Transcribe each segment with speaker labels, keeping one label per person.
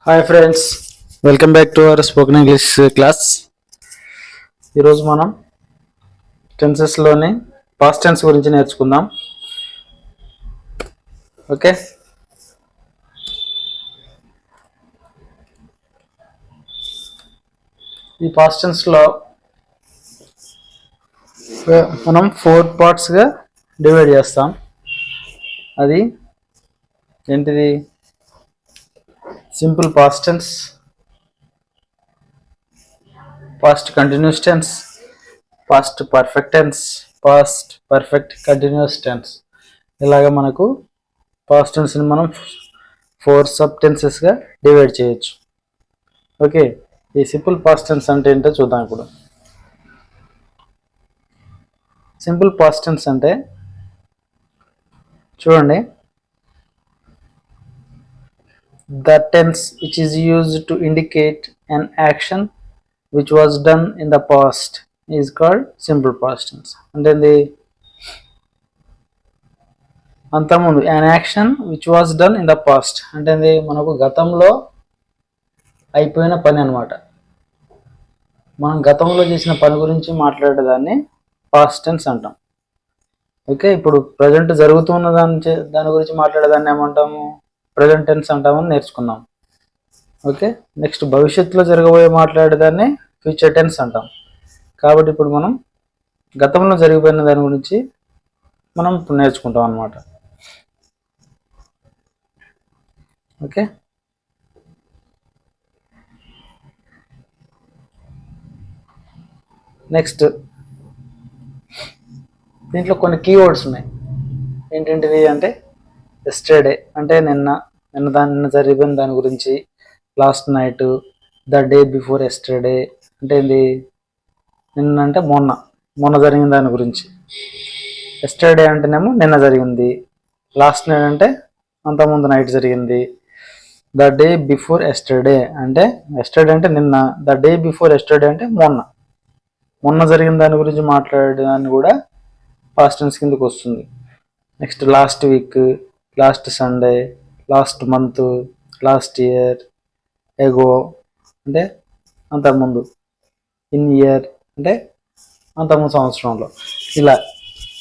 Speaker 1: Hi friends, welcome back to our spoken English class. ఈరోజు మనం టెన్సెస్లోని past tense గురించి నేర్చుకుందాం. ఓకే, ఈ పాస్ట్ టెన్స్లో మనం 4 పార్ట్స్గా డివైడ్ చేస్తాం. అది ఏంటిది? Simple past tense, past continuous tense, past perfect tense, past perfect continuous tense. ఇలాగ మనకు పాస్ట్ టెన్స్ని మనం 4 సబ్ టెన్సెస్గా డివైడ్ చేయొచ్చు. ఓకే, ఈ సింపుల్ పాస్ట్ టెన్స్ అంటే ఏంటో చూద్దాం. ఇప్పుడు సింపుల్ పాస్ట్ టెన్స్ అంటే చూడండి, the tense which is used to indicate an action which was done in the past is called simple past tense. అంటే అంతకుముందు an action which was done in the past అంటే మనకు గతంలో అయిపోయిన పని అన్నమాట. మనం గతంలో చేసిన పని గురించి మాట్లాడేదాన్ని పాస్ట్ టెన్స్ అంటాం. ఓకే, ఇప్పుడు ప్రజెంట్ జరుగుతున్న దాని గురించి మాట్లాడేదాన్ని ఏమంటాము? ప్రజెంట్ టెన్స్ అంటామని నేర్చుకున్నాం. ఓకే, నెక్స్ట్ భవిష్యత్తులో జరగబోయే మాట్లాడేదాన్ని ఫ్యూచర్ టెన్స్ అంటాం. కాబట్టి ఇప్పుడు మనం గతంలో జరిగిపోయిన దాని గురించి మనం ఇప్పుడు నేర్చుకుంటాం అన్నమాట. ఓకే, నెక్స్ట్ దీంట్లో కొన్ని కీవర్డ్స్ ఉన్నాయి. ఏంటంటివి అంటే ఎస్టర్డే అంటే నిన్న జరిగిపోయిన దాని గురించి, last night, the day before yesterday అంటే నిన్న అంటే మొన్న జరిగిన దాని గురించి. ఎస్టర్డే అంటేనేమో నిన్న జరిగింది, లాస్ట్ నైట్ అంటే అంతకుముందు నైట్ జరిగింది. ద డే బిఫోర్ ఎస్టర్డే అంటే ఎస్టర్డే అంటే నిన్న, ద డే బిఫోర్ ఎస్టర్డే అంటే మొన్న జరిగిన దాని గురించి మాట్లాడేదాన్ని కూడా పాస్ట్ టెన్స్ కిందకి వస్తుంది. Next last week, last Sunday, last month, last year, ago అంటే అంతకుముందు, ఇన్ ఇయర్ అంటే అంతకుముందు సంవత్సరంలో.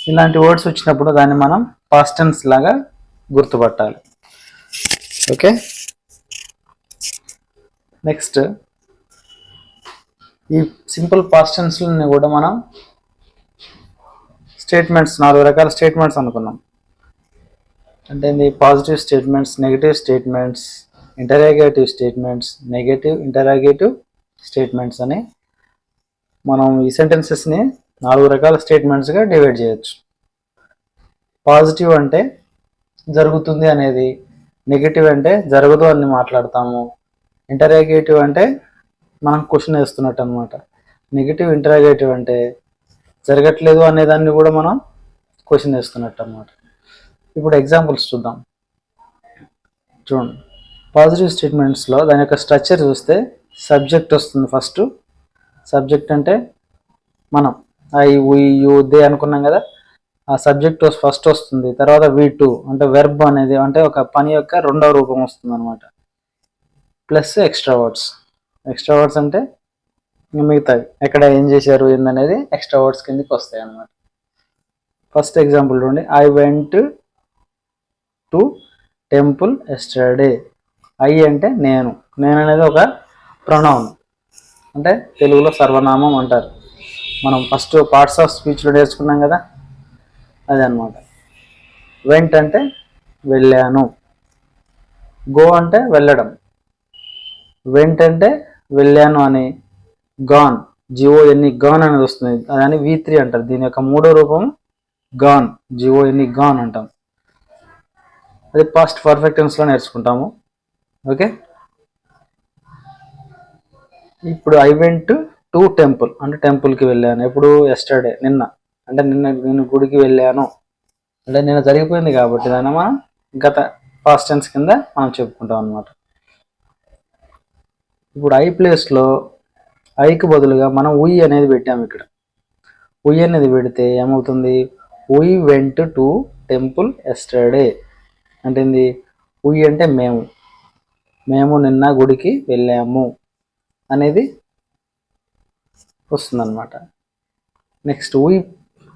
Speaker 1: ఇలాంటి వర్డ్స్ వచ్చినప్పుడు దాన్ని మనం పాస్ట్ టెన్స్ లాగా గుర్తుపట్టాలి. ఓకే, నెక్స్ట్ ఈ సింపుల్ పాస్ట్ టెన్స్ని కూడా మనం స్టేట్మెంట్స్ 4 రకాల స్టేట్మెంట్స్ అనుకున్నాం. అంటే positive statements, negative statements, interrogative statements, negative interrogative statements అని మనం ఈ సెంటెన్సెస్ని 4 రకాల స్టేట్మెంట్స్గా డివైడ్ చేయొచ్చు. పాజిటివ్ అంటే జరుగుతుంది అనేది, నెగిటివ్ అంటే జరగదు అని మాట్లాడతాము, ఇంటరాగేటివ్ అంటే మనం క్వశ్చన్ వేస్తున్నట్టు అనమాట. నెగిటివ్ ఇంటరాగేటివ్ అంటే జరగట్లేదు అనేదాన్ని కూడా మనం క్వశ్చన్ వేస్తున్నట్టు అనమాట. ఇప్పుడు ఎగ్జాంపుల్స్ చూద్దాం. చూడండి, పాజిటివ్ స్టేట్మెంట్స్లో దాని యొక్క స్ట్రక్చర్ చూస్తే సబ్జెక్ట్ వస్తుంది. ఫస్ట్ సబ్జెక్ట్ అంటే మనం ఐ, వి, యు, దే అనుకున్నాం కదా, ఆ సబ్జెక్ట్ ఫస్ట్ వస్తుంది. తర్వాత V2 అంటే వెర్బ్ అనేది అంటే ఒక పని యొక్క రెండవ రూపం వస్తుంది అనమాట. ప్లస్ ఎక్స్ట్రా వర్డ్స్ అంటే మిగతావి ఎక్కడ ఏం చేశారు ఏందనేది ఎక్స్ట్రా వర్డ్స్ కిందకి వస్తాయి అన్నమాట. ఫస్ట్ ఎగ్జాంపుల్ చూడండి, I went to temple yesterday. I అంటే నేను అనేది ఒక ప్రొనౌన్ అంటే తెలుగులో సర్వనామం అంటారు. మనం ఫస్ట్ పార్ట్స్ ఆఫ్ స్పీచ్లో నేర్చుకున్నాం కదా, అదే అనమాట. వెంట్ అంటే వెళ్ళాను, గో అంటే వెళ్ళడం, వెంట్ అంటే వెళ్ళాను అని, గాన్ GON గాన్ అనేది వస్తుంది, అదని V3 అంటారు. దీని యొక్క మూడో రూపం గాన్, GON గాన్ అంటాం. అది పాస్ట్ పర్ఫెక్ట్ టెన్స్లో నేర్చుకుంటాము. ఓకే, ఇప్పుడు ఐ వెంట్ టు టెంపుల్ అంటే టెంపుల్కి వెళ్ళాను. ఎప్పుడు? ఎస్టర్డే, నిన్న. అంటే నేను గుడికి వెళ్ళాను అంటే నిన్న జరిగిపోయింది కాబట్టి దాన్ని మనం గత పాస్ట్ టెన్స్ కింద మనం చెప్పుకుంటాం అన్నమాట. ఇప్పుడు ఐ ప్లేస్లో ఐకి బదులుగా మనం ఉయ్ అనేది పెట్టాము. ఇక్కడ ఉయ్ అనేది పెడితే ఏమవుతుంది? ఉయ్ వెంట్ టు టెంపుల్ ఎస్టర్డే అంటే ఉయ్ అంటే మేము, మేము నిన్న గుడికి వెళ్ళాము అనేది వస్తుందన్నమాట. నెక్స్ట్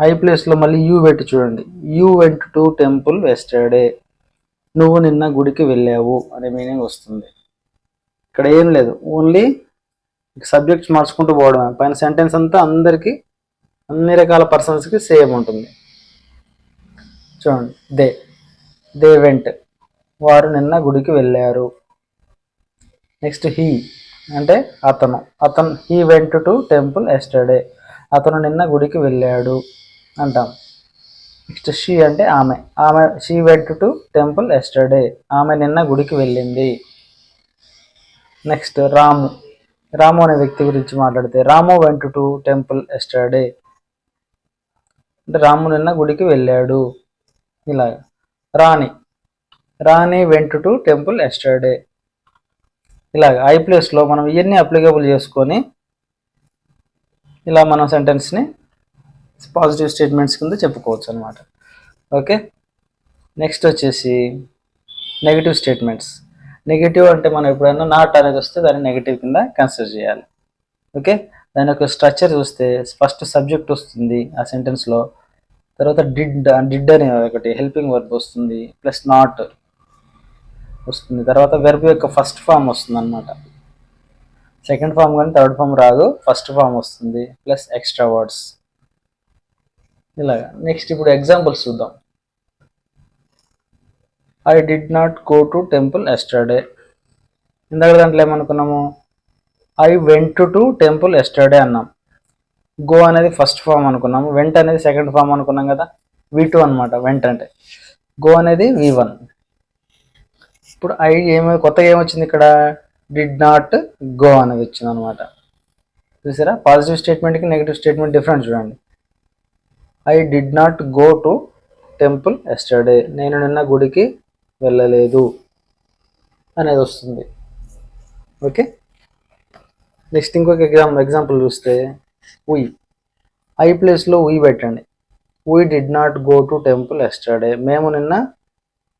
Speaker 1: ఐ ప్లేస్లో మళ్ళీ యూ పెట్టి చూడండి. You went to temple yesterday. నువ్వు నిన్న గుడికి వెళ్ళావు అనే మీనింగ్ వస్తుంది. ఇక్కడ ఏం లేదు, ఓన్లీ సబ్జెక్ట్స్ మార్చుకుంటూ పోవడమే. పైన సెంటెన్స్ అంతా అందరికీ అన్ని రకాల పర్సన్స్కి సేమ్ ఉంటుంది. చూడండి, దే వెంట్, వారు నిన్న గుడికి వెళ్ళారు. నెక్స్ట్ హీ అంటే అతను he went to temple yesterday, అతను నిన్న గుడికి వెళ్ళాడు అంటాం. నెక్స్ట్ షీ అంటే ఆమె she went to temple yesterday, ఆమె నిన్న గుడికి వెళ్ళింది. నెక్స్ట్ రాము అనే వ్యక్తి గురించి మాట్లాడితే రాము వెంట్ టు టెంపుల్ ఎస్టర్డే అంటే రాము నిన్న గుడికి వెళ్ళాడు. ఇలా రాణి వెంట్ టు టెంపుల్ ఎస్టర్డే. ఇలాగ ఐ ప్లేస్లో మనం ఇవన్నీ అప్లికబుల్ చేసుకొని ఇలా మనం సెంటెన్స్ని పాజిటివ్ స్టేట్మెంట్స్ కింద చెప్పుకోవచ్చు అనమాట. ఓకే, నెక్స్ట్ వచ్చేసి నెగిటివ్ స్టేట్మెంట్స్. నెగిటివ్ అంటే మనం ఎప్పుడైనా నాట్ అనేది వస్తే దాన్ని నెగిటివ్ కింద కన్సిడర్ చేయాలి. ఓకే, దాని యొక్క స్ట్రక్చర్ చూస్తే ఫస్ట్ సబ్జెక్ట్ వస్తుంది ఆ సెంటెన్స్లో, తర్వాత డిడ్ అనే ఒకటి హెల్పింగ్ వర్బ్ వస్తుంది, ప్లస్ నాట్ వస్తుంది, తర్వాత వెర్బ్ యొక్క ఫస్ట్ ఫామ్ వస్తుంది అనమాట. సెకండ్ ఫామ్ కానీ థర్డ్ ఫామ్ రాదు, ఫస్ట్ ఫామ్ వస్తుంది, ప్లస్ ఎక్స్ట్రా వర్డ్స్. ఇలాగా నెక్స్ట్ ఇప్పుడు ఎగ్జాంపుల్స్ చూద్దాం. I did not go to temple yesterday. ఇందాక దాంట్లో ఏమనుకున్నాము, I went to temple yesterday అన్నాం. గో అనేది ఫస్ట్ ఫామ్ అనుకున్నాము, వెంట్ అనేది సెకండ్ ఫామ్ అనుకున్నాం కదా, V2 అనమాట వెంట్ అంటే. గో అనేది V1. ఇప్పుడు కొత్తగా ఏమొచ్చింది ఇక్కడ, డిడ్ నాట్ గో అనేది వచ్చింది అనమాట. చూసారా, పాజిటివ్ స్టేట్మెంట్కి నెగిటివ్ స్టేట్మెంట్ డిఫరెంట్ చూడండి. I did not go to temple yesterday, నేను నిన్న గుడికి వెళ్ళలేదు అనేది వస్తుంది. ఓకే, నెక్స్ట్ ఇంకొక ఎగ్జాంపుల్ చూస్తే ఐ ప్లేస్లో పెట్టండి. We did not go to temple yesterday, మేము నిన్న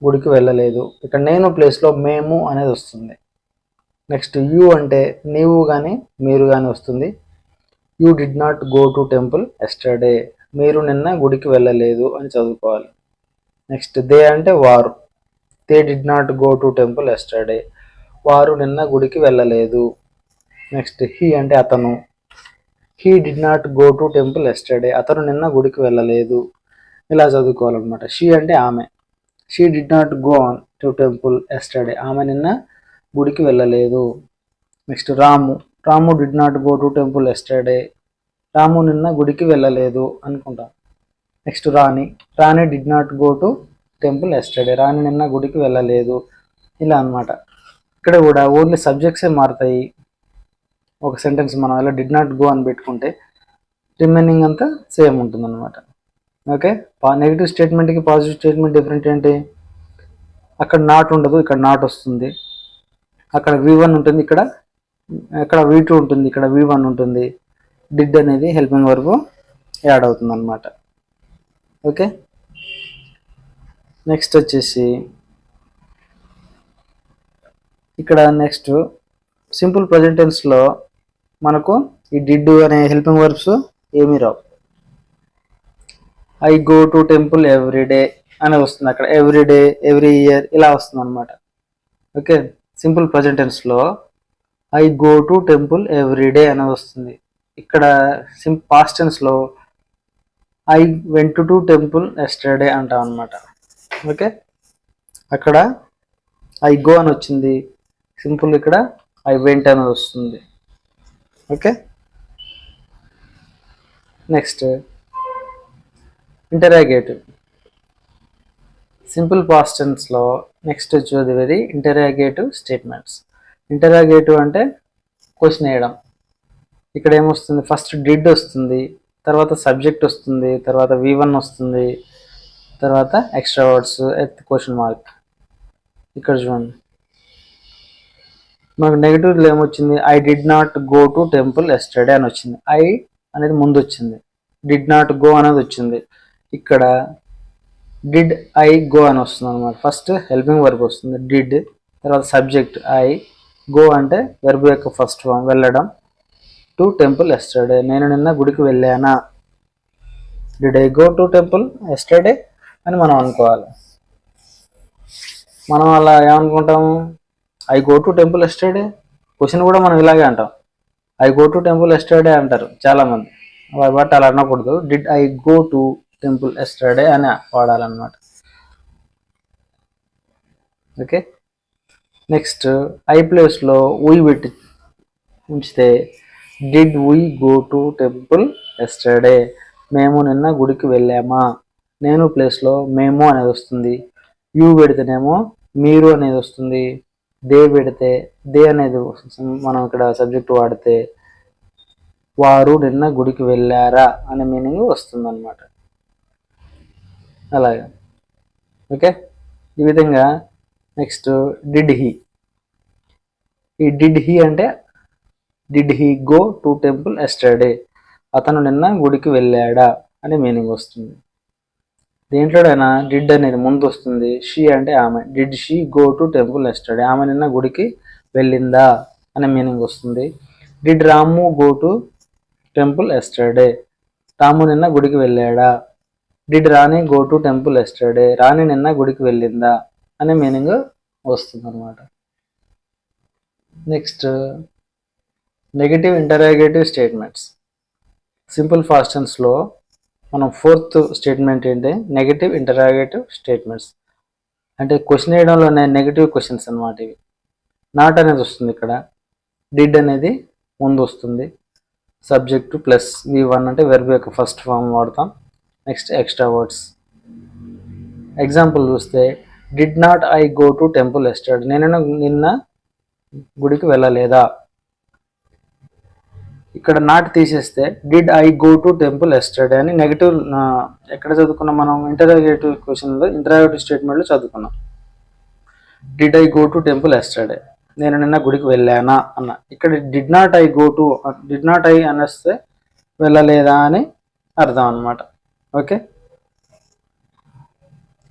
Speaker 1: గుడికి వెళ్ళలేదు. ఇక్కడ నేను ప్లేస్లో మేము అనేది వస్తుంది. నెక్స్ట్ యూ అంటే నీవు కానీ మీరు కానీ వస్తుంది. You did not go to temple yesterday, మీరు నిన్న గుడికి వెళ్ళలేదు అని చదువుకోవాలి. నెక్స్ట్ దే అంటే వారు, they did not go to temple yesterday, వారు నిన్న గుడికి వెళ్ళలేదు. నెక్స్ట్ హీ అంటే అతను, he did not go to temple yesterday, అతను నిన్న గుడికి వెళ్ళలేదు. ఇలా చదువుకోవాలన్నమాట. షీ అంటే ఆమె, she did not go to temple yesterday, ఆమె నిన్న గుడికి వెళ్ళలేదు. Next Ramu did not go to temple yesterday, Ramu నిన్న గుడికి వెళ్ళలేదు అనుకుంటాం. Next Rani did not go to temple yesterday, Rani నిన్న గుడికి వెళ్ళలేదు. ఇలా అనమాట. ఇక్కడ కూడా ఓన్లీ సబ్జెక్ట్సే మారుతాయి. ఒక సెంటెన్స్ మనం ఇలా డిడ్ నాట్ గో అని పెట్టుకుంటే రిమైనింగ్ అంతా సేమ్ ఉంటుంది అనమాట. ఓకే, నెగిటివ్ స్టేట్మెంట్కి పాజిటివ్ స్టేట్మెంట్ డిఫరెంట్ ఏంటి, అక్కడ నాట్ ఉండదు, ఇక్కడ నాట్ వస్తుంది. అక్కడ V1 ఉంటుంది, ఇక్కడ V2 ఉంటుంది, ఇక్కడ V1 ఉంటుంది. డిడ్ అనేది హెల్పింగ్ వర్బ్ యాడ్ అవుతుంది అనమాట. ఓకే, నెక్స్ట్ వచ్చేసి ఇక్కడ నెక్స్ట్ సింపుల్ ప్రజెంట్ టెన్స్లో మనకు ఈ డిడ్ అనే హెల్పింగ్ వర్బ్స్ ఏమీ రావు. I go to temple every day అని వస్తుంది, అక్కడ ఎవ్రీ డే ఎవ్రీ ఇయర్ ఇలా వస్తుంది అనమాట. ఓకే, సింపుల్ ప్రజెంట్ టెన్స్లో I go to temple every day అని వస్తుంది. ఇక్కడ పాస్ట్ టెన్స్లో I went to temple yesterday అంటాం అనమాట. ఓకే, అక్కడ ఐ గో అని వచ్చింది, సింపుల్ ఇక్కడ ఐ వెంట్ అనేది వస్తుంది. Okay, next interrogative. Simple past టెన్స్లో నెక్స్ట్ వచ్చేది ఇంటరాగేటివ్ స్టేట్మెంట్స్. ఇంటరాగేటివ్ అంటే క్వశ్చన్ వేయడం. ఇక్కడ ఏమొస్తుంది, ఫస్ట్ డిడ్ వస్తుంది, తర్వాత సబ్జెక్ట్ వస్తుంది, తర్వాత V1 వస్తుంది, తర్వాత ఎక్స్ట్రా వర్డ్స్ ఎత్ క్వశ్చన్ మార్క్. ఇక్కడ చూడండి, మనకు నెగిటివ్లో ఏమొచ్చింది, I did not go to temple yesterday అని వచ్చింది. ఐ అనేది ముందు వచ్చింది, డిడ్ నాట్ గో అనేది వచ్చింది. ఇక్కడ డిడ్ ఐ గో అని వస్తుంది అనమాట. ఫస్ట్ హెల్పింగ్ వర్బ్ వస్తుంది డిడ్, తర్వాత సబ్జెక్ట్ ఐ, గో అంటే వెర్బ్ యొక్క ఫస్ట్ ఫామ్ వెళ్ళడం, టు టెంపుల్ ఎస్టర్డే నేను నిన్న గుడికి వెళ్ళానా, did I go to temple yesterday అని మనం అనుకోవాలి. మనం అలా ఏమనుకుంటాము, I go to temple yesterday, question కూడా మనం ఇలాగే అంటాం, I go to temple yesterday అంటారు చాలామంది, బట్ అలా అనకూడదు, did I go to temple yesterday అని వాడాలన్నమాట. ఓకే, నెక్స్ట్ ఐ ప్లేస్లో వీ పెట్టి ఉంచితే did we go to temple yesterday మేము నిన్న గుడికి వెళ్ళామా, నేను ప్లేస్లో మేము అనేది వస్తుంది, యూ పెడితేనేమో మీరు అనేది వస్తుంది, దే పెడితే దే అనేది మనం ఇక్కడ సబ్జెక్ట్ వాడితే వారు నిన్న గుడికి వెళ్ళారా అనే మీనింగ్ వస్తుంది అన్నమాట. అలాగే ఓకే, ఈ విధంగా నెక్స్ట్ డిడ్ హీ, ఈ డిడ్ హీ అంటే did he go to temple yesterday అతను నిన్న గుడికి వెళ్ళాడా అనే మీనింగ్ వస్తుంది. దేంట్లోనైనా డిడ్ అనేది ముందు వస్తుంది, షీ అంటే ఆమె, did she go to temple yesterday ఆమె నిన్న గుడికి వెళ్ళిందా అనే మీనింగ్ వస్తుంది. Did Ramu go to temple yesterday Ramu నిన్న గుడికి వెళ్ళాడా, did Rani go to temple yesterday Rani నిన్న గుడికి వెళ్ళిందా అనే మీనింగ్ వస్తుంది అనమాట. Next negative interrogative statements. Simple past టెన్స్లో మనం ఫోర్త్ స్టేట్మెంట్ ఏంటి, నెగటివ్ ఇంటరాగేటివ్ స్టేట్మెంట్స్. అంటే క్వశ్చన్ వేయడంలోనే నెగటివ్ క్వశ్చన్స్ అనమాట ఇవి. నాట్ అనేది వస్తుంది ఇక్కడ, డిడ్ అనేది ముందు వస్తుంది, సబ్జెక్టు ప్లస్ V1 అంటే వెర్బ్ యొక్క ఫస్ట్ ఫామ్ వాడతాం, నెక్స్ట్ ఎక్స్ట్రా వర్డ్స్. ఎగ్జాంపుల్ చూస్తే did not I go to temple yesterday నేను నిన్న గుడికి వెళ్ళలేదా, ఇక్కడ నాట్ తీసేస్తే did I go to temple yesterday అని నెగటివ్ ఎక్కడ చదువుకున్నాం మనం, ఇంటరాగేటివ్ క్వశ్చన్లో ఇంటరాగేటివ్ స్టేట్మెంట్లో చదువుకున్నాం. Did I go to temple yesterday నేను నిన్న గుడికి వెళ్ళానా అన్న, ఇక్కడ did not I go to, did not I అనేస్తే వెళ్ళలేదా అని అర్థం అనమాట. Okay,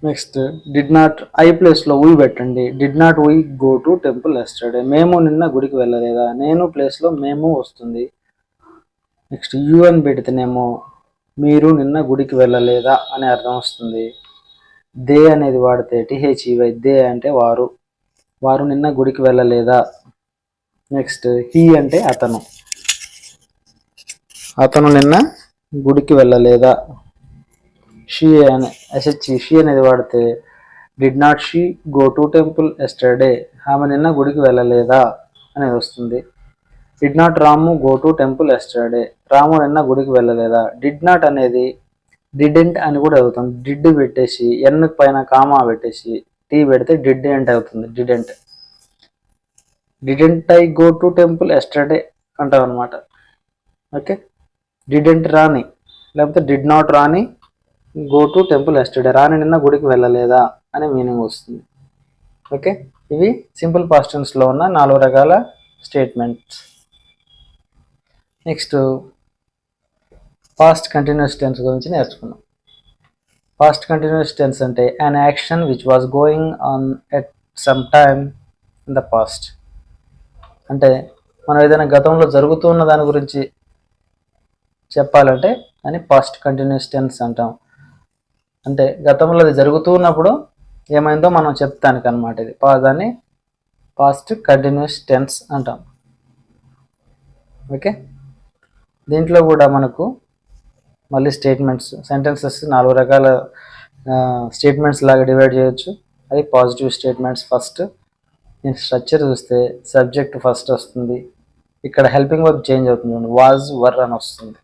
Speaker 1: next did not I ప్లేస్లో వీ పెట్టండి, did not we go to temple yesterday మేము నిన్న గుడికి వెళ్ళలేదా, నేను ప్లేస్లో మేము వస్తుంది. నెక్స్ట్ యూ అని పెడితేనేమో మీరు నిన్న గుడికి వెళ్ళలేదా అని అర్థం వస్తుంది. దే అనేది వాడితే THEY దే అంటే వారు, వారు నిన్న గుడికి వెళ్ళలేదా. నెక్స్ట్ హీ అంటే అతను, అతను నిన్న గుడికి వెళ్ళలేదా. షీ అనే షీ అనేది వాడితే did not she go to temple yesterday ఆమె నిన్న గుడికి వెళ్ళలేదా అనేది వస్తుంది. Did not Ramu go to temple yesterday Ramu నిన్న గుడికి వెళ్ళలేదా. డిడ్ నాట్ అనేది డిడెంట్ అని కూడా అవుతుంది, డిడ్ పెట్టేసి ఎన్ పైన కామా పెట్టేసి టీ పెడితే డిడెంట్ అవుతుంది, didn't. Didn't I go to temple yesterday అంటాం అనమాట. ఓకే, డిడెంట్ రాని లేకపోతే డిడ్ నాట్ రాని గో టు టెంపుల్ ఎస్టర్డే రాని నిన్న గుడికి వెళ్ళలేదా అనే మీనింగ్ వస్తుంది. ఓకే, ఇవి సింపుల్ పాస్ట్ టెన్స్లో ఉన్న 4 రకాల statements. Next past continuous tense గురించి నేర్చుకున్నాం. పాస్ట్ కంటిన్యూస్ టెన్స్ అంటే an action which was going on at some time in the past. అంటే మనం ఏదైనా గతంలో జరుగుతున్న దాని గురించి చెప్పాలంటే అని పాస్ట్ కంటిన్యూస్ టెన్స్ అంటాం. అంటే గతంలో అది జరుగుతూ ఉన్నప్పుడు ఏమైందో మనం చెప్తానికి అనమాట, ఇది దాన్ని పాస్ట్ కంటిన్యూస్ టెన్స్ అంటాం. ఓకే, దీంట్లో కూడా మనకు మళ్ళీ స్టేట్మెంట్స్, సెంటెన్సెస్ 4 రకాల స్టేట్మెంట్స్ లాగా డివైడ్ చేయొచ్చు. అది పాజిటివ్ స్టేట్మెంట్స్ ఫస్ట్. నేను స్ట్రక్చర్ చూస్తే సబ్జెక్ట్ ఫస్ట్ వస్తుంది, ఇక్కడ హెల్పింగ్ వర్బ్ చేంజ్ అవుతుంది, వాజ్ వర్ అని వస్తుంది,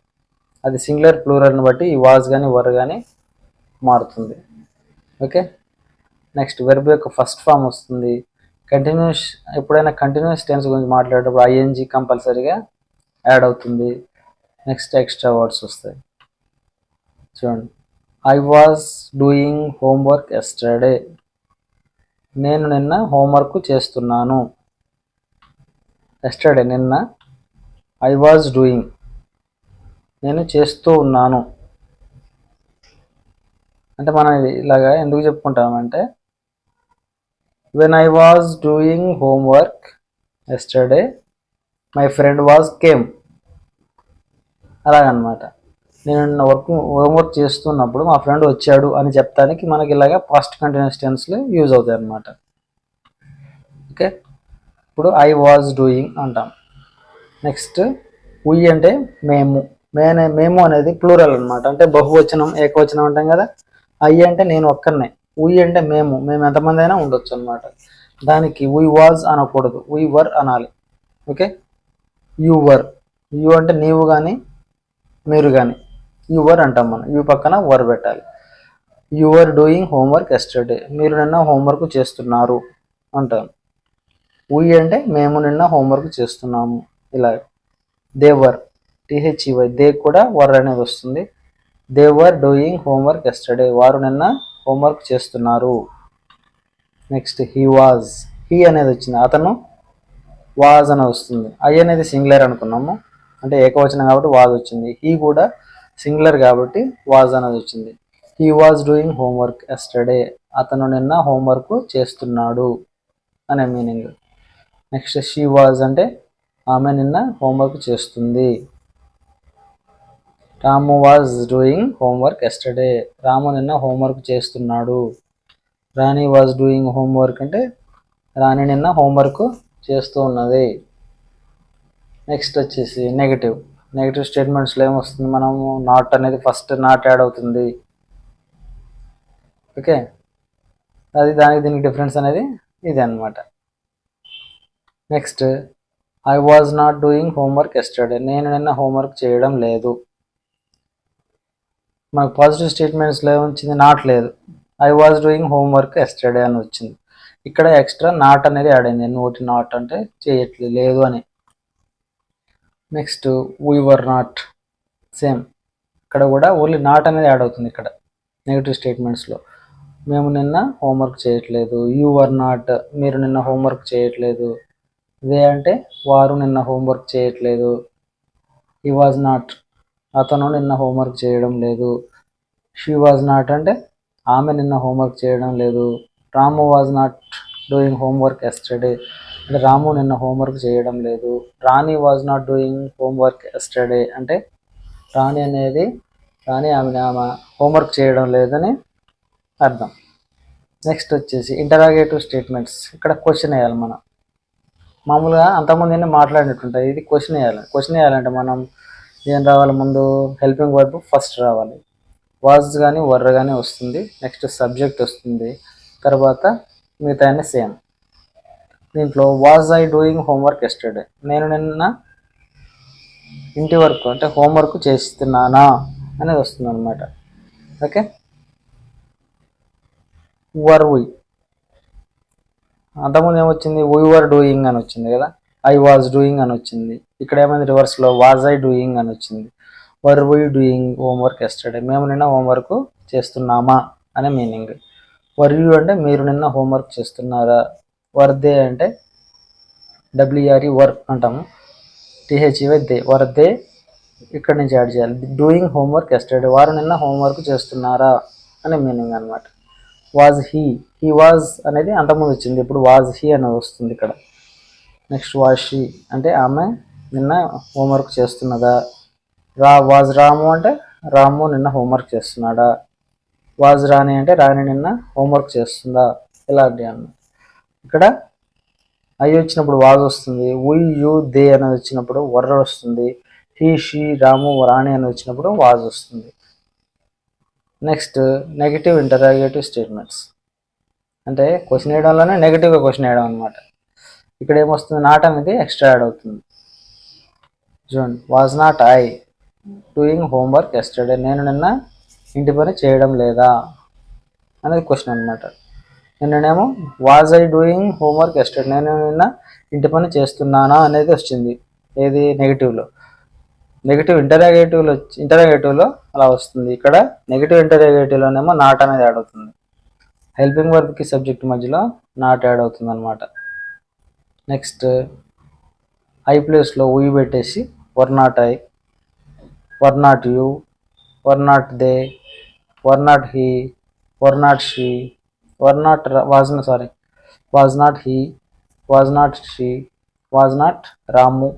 Speaker 1: అది సింగులర్ ప్లూరల్ని బట్టి ఈ వాజ్ కానీ వర్ కానీ మారుతుంది. ఓకే, నెక్స్ట్ వెర్బ్ యొక్క ఫస్ట్ ఫామ్ వస్తుంది. కంటిన్యూస్, ఎప్పుడైనా కంటిన్యూస్ టెన్స్ గురించి మాట్లాడేటప్పుడు ING కంపల్సరీగా యాడ్ అవుతుంది. నెక్స్ట్ ఎక్స్ట్రా వర్డ్స్ వస్తాయి. చూడండి, I was doing homework yesterday నేను నిన్న హోంవర్క్ చేస్తున్నాను. ఎస్టర్డే నిన్న, ఐ వాజ్ డూయింగ్ నేను చేస్తూ ఉన్నాను. అంటే మనం ఇలాగా ఎందుకు చెప్పుకుంటామంటే when I was doing homework yesterday my friend was came. అలాగనమాట. నేను హోంవర్క్ చేస్తున్నప్పుడు మా ఫ్రెండ్ వచ్చాడు అని చెప్తానికి మనకి ఇలాగ పాస్ట్ కంటిన్యూస్ టెన్స్లు యూజ్ అవుతాయి అన్నమాట. ఓకే, ఇప్పుడు ఐ వాజ్ డూయింగ్ అంటాం. నెక్స్ట్ ఉయ్ అంటే మేము. మేము అనేది ప్లూరల్ అనమాట, అంటే బహువచనం ఏకవచనం అంటాం కదా. ఐ అంటే నేను ఒక్కనే, ఉయ్ అంటే మేము ఎంతమంది అయినా ఉండొచ్చు అనమాట. దానికి ఉయ్ వాజ్ అనకూడదు, ఉయ్ వర్ అనాలి. Okay, you were. యు అంటే నీవు కానీ మీరు కానీ, యు వర్ అంటాం మనం. యు పక్కన వర్ పెట్టాలి. You were doing homework yesterday, మీరు నిన్న హోంవర్క్ చేస్తున్నారు అంటాం. ఉయ్ అంటే మేము నిన్న హోంవర్క్ చేస్తున్నాము. ఇలా దే వర్, టిహెచ్ఈవై, దే కూడా వర్ అనేది వస్తుంది. They were doing homework yesterday, వారు నిన్న హోంవర్క్ చేస్తున్నారు. నెక్స్ట్ హీ వాజ్, హీ అనేది వచ్చింది, అతను వాజ్ అని వస్తుంది. ఐ అనేది సింగులర్ అనుకున్నాము, అంటే ఏకవచనం కాబట్టి వాజ్ వచ్చింది. హీ కూడా సింగులర్ కాబట్టి వాజ్ అనేది వచ్చింది. He was doing homework yesterday, అతను నిన్న హోంవర్క్ చేస్తున్నాడు అనే మీనింగ్. నెక్స్ట్ షీ వాజ్ అంటే ఆమె నిన్న హోంవర్క్ చేస్తుంది. రాము was doing homework yesterday, Ramu నిన్న హోంవర్క్ చేస్తున్నాడు. రాణి వాజ్ డూయింగ్ హోంవర్క్ అంటే రాణి నిన్న హోంవర్క్ చేస్తూ ఉన్నది. నెక్స్ట్ వచ్చేసి నెగిటివ్ స్టేట్మెంట్స్లో ఏమొస్తుంది, మనము నాట్ అనేది ఫస్ట్ నాట్ యాడ్ అవుతుంది. ఓకే, అది దానికి దీనికి డిఫరెన్స్ అనేది ఇది అనమాట. Next I was not doing homework yesterday, నేను నిన్న హోంవర్క్ చేయడం లేదు. మనకు పాజిటివ్ స్టేట్మెంట్స్లో ఏమొచ్చింది, నాట్ లేదు, I was doing homework yesterday అని వచ్చింది. ఇక్కడ ఎక్స్ట్రా నాట్ అనేది యాడ్ అయింది. నోటి నాట్ అంటే చేయట్లేదు, లేదు అని. Next we were not, same, ఇక్కడ కూడా ఓన్లీ నాట్ అనేది యాడ్ అవుతుంది. ఇక్కడ నెగిటివ్ స్టేట్మెంట్స్లో మేము నిన్న హోంవర్క్ చేయట్లేదు. యూ వర్ నాట్, మీరు నిన్న హోంవర్క్ చేయట్లేదు. దే అంటే వారు నిన్న హోంవర్క్ చేయట్లేదు. హీ వాజ్ నాట్, అతను నిన్న హోంవర్క్ చేయడం లేదు. షీ వాజ్ నాట్ అంటే ఆమె నిన్న హోంవర్క్ చేయడం లేదు. Ramu was not doing homework yesterday, అంటే రాము నిన్న హోంవర్క్ చేయడం లేదు. Rani was not doing homework yesterday అంటే రాణి ఆమె హోంవర్క్ చేయడం లేదని అర్థం. నెక్స్ట్ వచ్చేసి ఇంటరాగేటివ్ స్టేట్మెంట్స్. ఇక్కడ క్వశ్చన్ వేయాలి మనం. మామూలుగా అంతకుముందు మాట్లాడినట్టుంటాయి, ఇది క్వశ్చన్ వేయాలి. క్వశ్చన్ వేయాలంటే మనం ఏం రావాలి, ముందు హెల్పింగ్ వర్బ్ ఫస్ట్ రావాలి. వాజ్ కానీ వర్ కానీ వస్తుంది. నెక్స్ట్ సబ్జెక్ట్ వస్తుంది, తర్వాత మిగతా అన్నీ సేమ్. దీంట్లో was I doing homework yesterday, నేను నిన్న ఇంటి వర్క్ అంటే హోంవర్క్ చేస్తున్నానా అనేది వస్తుంది అనమాట. ఓకే, వర్ వీ, అంతకుముందు ఏమొచ్చింది, వీ వర్ డూయింగ్ అని వచ్చింది కదా, ఐ వాజ్ డూయింగ్ అని వచ్చింది. ఇక్కడ ఏమైంది, రివర్స్లో వాజ్ ఐ డూయింగ్ అని వచ్చింది. వర్ వీ డూయింగ్ హోంవర్క్ ఎస్టర్డే, మేము నిన్న హోంవర్క్ చేస్తున్నామా అనే మీనింగ్. వర్ యూ అంటే మీరు నిన్న హోంవర్క్ చేస్తున్నారా. వర్ దే అంటే డబ్ల్యూఆర్ఈ వర్ అంటాము, టీహెచ్ఈవై దే, వర్ దే ఇక్కడ నుంచి యాడ్ చేయాలి. డూయింగ్ హోంవర్క్ ఎస్టర్డే, వారు నిన్న హోంవర్క్ చేస్తున్నారా అనే మీనింగ్ అనమాట. వాజ్ హీ వాజ్ అనేది అంతకుముందు వచ్చింది, ఇప్పుడు వాజ్ హీ అనేది వస్తుంది ఇక్కడ. నెక్స్ట్ వాజ్ షీ అంటే ఆమె నిన్న హోంవర్క్ చేస్తున్నదా. వాజ్ రాము అంటే రాము నిన్న హోంవర్క్ చేస్తున్నాడా. వాజ్ రాణి అంటే రాణి నిన్న హోంవర్క్ చేస్తుందా. ఇలాంటి అన్నమాట. ఇక్కడ ఐ వచ్చినప్పుడు వాజ్ వస్తుంది, వీ యూ దే అనేది వచ్చినప్పుడు వర్ వస్తుంది. హీ షీ రాము రాణి అని వచ్చినప్పుడు వాజ్ వస్తుంది. నెక్స్ట్ నెగిటివ్ ఇంటరాగేటివ్ స్టేట్మెంట్స్, అంటే క్వశ్చన్ వేయడంలోనే నెగిటివ్గా క్వశ్చన్ వేయడం అనమాట. ఇక్కడ ఏమొస్తుంది, నాట్ అనేది ఎక్స్ట్రా యాడ్ అవుతుంది. చూడండి, was not I doing homework yesterday, నేను నిన్న ఇంటి పని చేయడం లేదా అనేది క్వశ్చన్ అనమాట. నిన్ననేమో was I doing homework yesterday, నేను నిన్న ఇంటి పని చేస్తున్నానా అనేది వచ్చింది. ఏది, నెగిటివ్లో. నెగిటివ్ ఇంటరాగేటివ్లో అలా వస్తుంది. ఇక్కడ నెగిటివ్ ఇంటరాగేటివ్లోనేమో నాట్ అనేది యాడ్ అవుతుంది. హెల్పింగ్ వర్బ్కి సబ్జెక్ట్ మధ్యలో నాట్ యాడ్ అవుతుంది అనమాట. నెక్స్ట్ ఐ ప్లేస్లో వీ పెట్టేసి were not I, were not you, were not they, were not he, were not she, were not was not he, was not she, was not Ramu,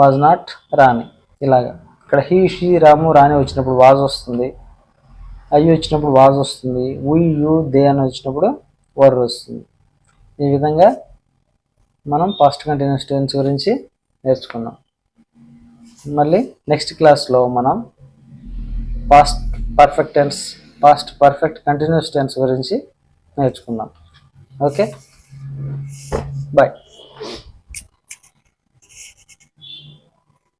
Speaker 1: was not Rani. ఇలాగా ఇక్కడ he, she, రాము, రాణి వచ్చినప్పుడు was వస్తుంది, అయ్యి వచ్చినప్పుడు was వస్తుంది, వి, you, they అని వచ్చినప్పుడు వర్ వస్తుంది. ఈ విధంగా మనం పాస్ట్ కంటిన్యూస్ టెన్స్ గురించి నేర్చుకున్నాం. మళ్ళీ నెక్స్ట్ క్లాస్లో మనం past perfect tense, past perfect continuous tense గురించి నేర్చుకుందాం. Okay, bye.